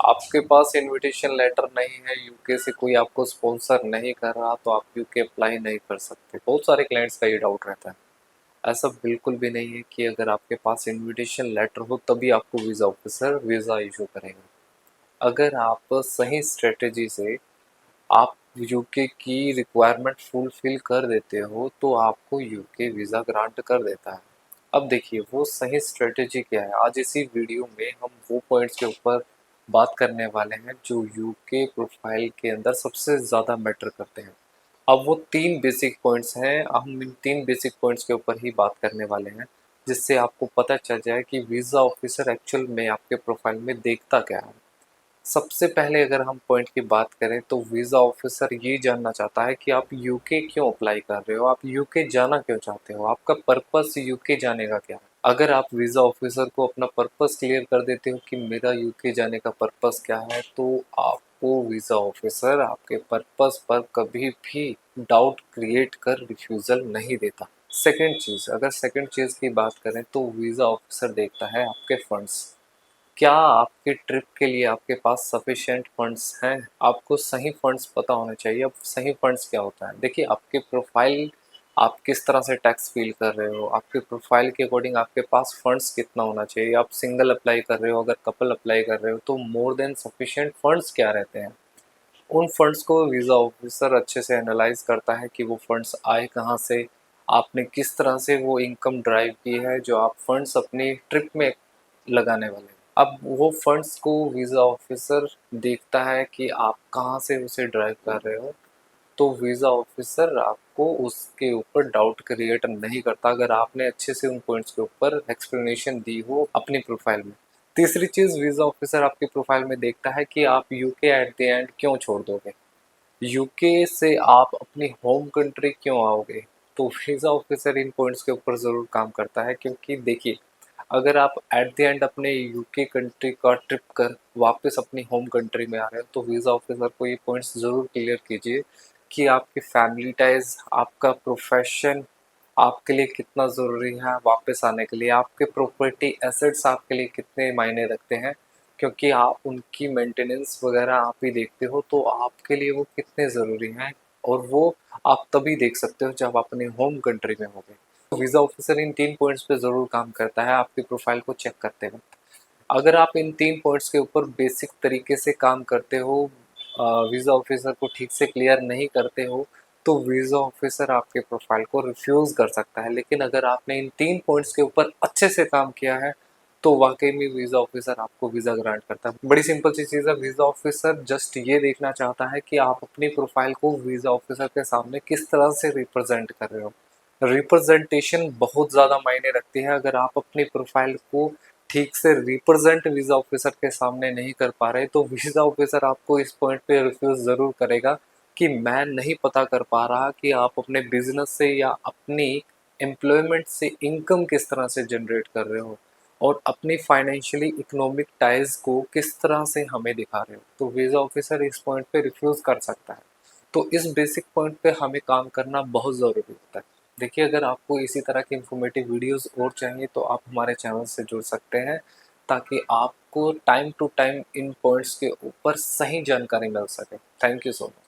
आपके पास invitation letter नहीं है, यूके से कोई आपको स्पॉन्सर नहीं कर रहा, तो आप यूके अप्लाई नहीं कर सकते। बहुत सारे क्लाइंट्स का ये डाउट रहता है। ऐसा बिल्कुल भी नहीं है कि अगर आपके पास इनविटेशन लेटर हो तभी आपको वीज़ा ऑफिसर वीज़ा इशू करेगा। अगर आप सही स्ट्रेटजी से आप यूके की रिक्वायरमेंट फुलफिल कर देते हो तो आपको यूके वीज़ा ग्रांट कर देता है। अब देखिए वो सही स्ट्रेटजी क्या है, आज इसी वीडियो में हम वो पॉइंट्स के ऊपर बात करने वाले हैं जो यूके प्रोफाइल के अंदर सबसे ज़्यादा मैटर करते हैं। अब वो 3 बेसिक पॉइंट्स हैं, हम इन 3 बेसिक पॉइंट्स के ऊपर ही बात करने वाले हैं, जिससे आपको पता चल जाए कि वीज़ा ऑफिसर एक्चुअल में आपके प्रोफाइल में देखता क्या है। सबसे पहले अगर हम पॉइंट की बात करें तो वीज़ा ऑफिसर ये जानना चाहता है कि आप यूके क्यों अप्लाई कर रहे हो, आप यूके जाना क्यों चाहते हो, आपका पर्पस यूके जाने का क्या है। अगर आप वीज़ा ऑफिसर को अपना पर्पस क्लियर कर देते हो कि मेरा यूके जाने का पर्पस क्या है, तो आपको वीज़ा ऑफिसर आपके पर्पस पर कभी भी डाउट क्रिएट कर रिफ्यूज़ल नहीं देता। सेकंड चीज़, अगर सेकंड चीज़ की बात करें तो वीज़ा ऑफिसर देखता है आपके फंड्स। क्या आपके ट्रिप के लिए आपके पास सफिशिएंट फंड्स हैं? आपको सही फंड्स पता होने चाहिए। अब सही फंड्स क्या होता है? देखिए आपके प्रोफाइल, आप किस तरह से टैक्स फ़ील कर रहे हो, आपके प्रोफाइल के अकॉर्डिंग आपके पास फंड्स कितना होना चाहिए। आप सिंगल अप्लाई कर रहे हो, अगर कपल अप्लाई कर रहे हो तो मोर देन सफिशिएंट फंड्स क्या रहते हैं। उन फंड्स को वीज़ा ऑफिसर अच्छे से एनालाइज़ करता है कि वो फंड्स आए कहाँ से, आपने किस तरह से वो इनकम ड्राइव की है जो आप फंड्स अपनी ट्रिप में लगाने वाले हैं। अब वो फंड्स को वीज़ा ऑफिसर देखता है कि आप कहाँ से उसे ड्राइव कर रहे हो, तो वीज़ा ऑफिसर आपको उसके ऊपर डाउट क्रिएट नहीं करता अगर आपने अच्छे से उन पॉइंट्स के ऊपर एक्सप्लेनेशन दी हो अपनी प्रोफाइल में। तीसरी चीज़ वीज़ा ऑफिसर आपकी प्रोफाइल में देखता है कि आप यूके एट द एंड क्यों छोड़ दोगे, यूके से आप अपनी होम कंट्री क्यों आओगे। तो वीज़ा ऑफिसर इन पॉइंट्स के ऊपर ज़रूर काम करता है, क्योंकि देखिए अगर आप एट द एंड अपने यूके कंट्री का ट्रिप कर वापस अपनी होम कंट्री में आ रहे हो तो वीज़ा ऑफिसर को ये पॉइंट्स ज़रूर क्लियर कीजिए कि आपकी फैमिली टाइज, आपका प्रोफेशन आपके लिए कितना ज़रूरी है वापस आने के लिए, आपके प्रॉपर्टी एसेट्स आपके लिए कितने मायने रखते हैं, क्योंकि आप उनकी मेंटेनेंस वगैरह आप ही देखते हो, तो आपके लिए वो कितने ज़रूरी हैं और वो आप तभी देख सकते हो जब आप अपने होम कंट्री में होगे। तो वीज़ा ऑफिसर इन 3 पॉइंट्स पे ज़रूर काम करता है आपकी प्रोफाइल को चेक करते वक्त। अगर आप इन 3 पॉइंट्स के ऊपर बेसिक तरीके से काम करते हो, वीज़ा ऑफिसर को ठीक से क्लियर नहीं करते हो, तो वीज़ा ऑफिसर आपके प्रोफाइल को रिफ्यूज़ कर सकता है। लेकिन अगर आपने इन 3 पॉइंट्स के ऊपर अच्छे से काम किया है तो वाकई में वीज़ा ऑफिसर आपको वीज़ा ग्रांट करता है। बड़ी सिंपल सी चीज़ है, वीज़ा ऑफिसर जस्ट ये देखना चाहता है कि आप अपनी प्रोफाइल को वीज़ा ऑफिसर के सामने किस तरह से रिप्रेजेंट कर रहे हो। रिप्रेजेंटेशन बहुत ज़्यादा मायने रखती है। अगर आप अपनी प्रोफाइल को ठीक से रिप्रेजेंट वीज़ा ऑफिसर के सामने नहीं कर पा रहे तो वीज़ा ऑफिसर आपको इस पॉइंट पे रिफ्यूज़ ज़रूर करेगा कि मैं नहीं पता कर पा रहा कि आप अपने बिजनेस से या अपनी एम्प्लॉयमेंट से इनकम किस तरह से जनरेट कर रहे हो और अपनी फाइनेंशियली इकोनॉमिक टाइज को किस तरह से हमें दिखा रहे हो। तो वीज़ा ऑफिसर इस पॉइंट पे रिफ्यूज़ कर सकता है। तो इस बेसिक पॉइंट पे हमें काम करना बहुत ज़रूरी होता है। देखिए अगर आपको इसी तरह की इन्फॉर्मेटिव वीडियोस और चाहिए तो आप हमारे चैनल से जुड़ सकते हैं, ताकि आपको टाइम टू टाइम इन पॉइंट्स के ऊपर सही जानकारी मिल सके। Thank you so much.